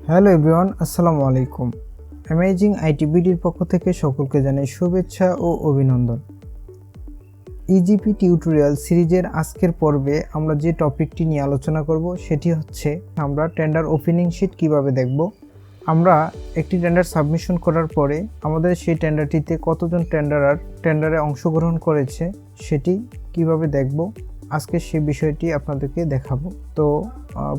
Hello everyone, আসসালামু আলাইকুম। Amazing আইটিবিডির পক্ষ থেকে সকলকে জানাই শুভেচ্ছা ও অভিনন্দন। ইজিপি টিউটোরিয়াল সিরিজের আজকের পর্বে আমরা যে টপিকটি নিয়ে আলোচনা করব সেটি হচ্ছে আমরা টেন্ডার ওপেনিং শিট কিভাবে দেখব। আমরা একটি টেন্ডার সাবমিশন করার পরে আমাদের সেই টেন্ডারটিতে কতজন টেন্ডারে অংশগ্রহণ করেছে সেটি কিভাবে দেখব, আজকে সেই বিষয়টি আপনাদেরকে দেখাবো। তো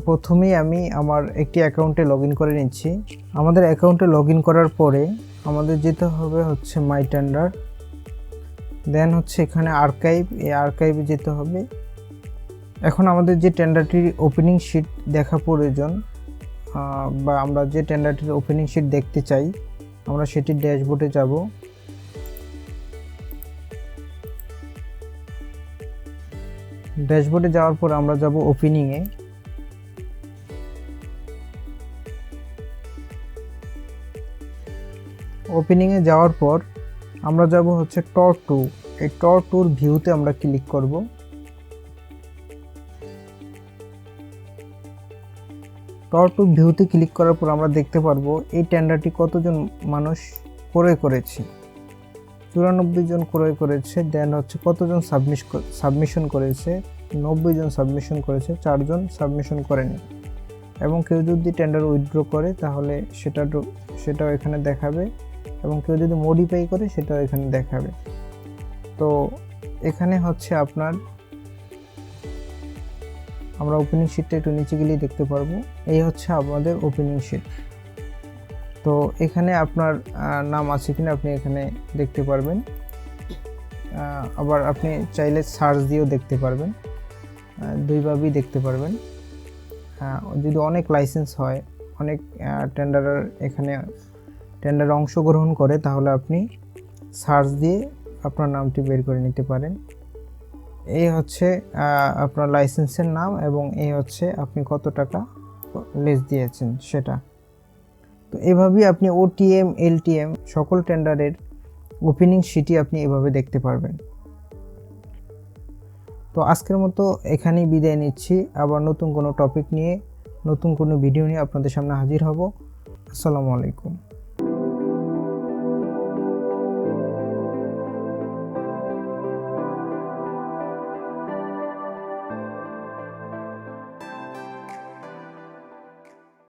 প্রথমেই আমি আমার একটি অ্যাকাউন্টে লগ ইন করে নিচ্ছি। আমাদের অ্যাকাউন্টে লগ ইন করার পরে আমাদের যেতে হবে হচ্ছে মাই টেন্ডার, দেন হচ্ছে এখানে আর্কাইভ, এই আর্কাইভে যেতে হবে। এখন আমাদের যে টেন্ডারটির ওপেনিং শিট দেখা প্রয়োজন বা আমরা যে টেন্ডারটির ওপেনিং শিট দেখতে চাই, আমরা সেটির ড্যাশবোর্ডে যাব। ড্যাশবোর্ডে যাওয়ার পর আমরা যাব ওপেনিংয়ে। ওপেনিংয়ে যাওয়ার পর আমরা যাব হচ্ছে টর টু। এই টর টুর ভিউতে আমরা ক্লিক করব। টর টু ভিউতে ক্লিক করার পর আমরা দেখতে পারবো এই টেন্ডারটি কতজন মানুষ ক্রয় করেছে। 94 জন ক্রয় করেছে। দেন হচ্ছে কতজন সাবমিশন করেছে, 90 জন সাবমিশন করেছে, 4 জন সাবমিশন করেনি। এবং কেউ যদি টেন্ডার উইথড্র করে তাহলে সেটাও এখানে দেখাবে, এবং কেউ যদি মডিফাই করে সেটাও এখানে দেখাবে। তো এখানে হচ্ছে আমরা ওপেনিং শিটটা একটু নিচে গেলেই দেখতে পারবো। এই হচ্ছে আমাদের ওপেনিং শিট। তো এখানে আপনার নাম আছে কিনা আপনি এখানে দেখতে পারবেন। আবার আপনি চাইলে সার্চ দিয়েও দেখতে পারবেন, দুইভাবেই দেখতে পারবেন। যদি অনেক লাইসেন্স হয়, অনেক টেন্ডারে অংশগ্রহণ করে, তাহলে আপনি সার্চ দিয়ে আপনার নামটি বের করে নিতে পারেন। এই হচ্ছে আপনার লাইসেন্সের নাম, এবং এই হচ্ছে আপনি কত টাকা লেস দিয়েছেন সেটা। তো এভাবেই আপনি ওটিএম, এলটিএম সকল টেন্ডারের ওপেনিং শিটই আপনি এভাবে দেখতে পারবেন। তো আজকের মতো এখানেই বিদায় নিচ্ছি। আবার নতুন কোনো টপিক নিয়ে, নতুন কোনো ভিডিও নিয়ে আপনাদের সামনে হাজির হব। আসসালামু আলাইকুম।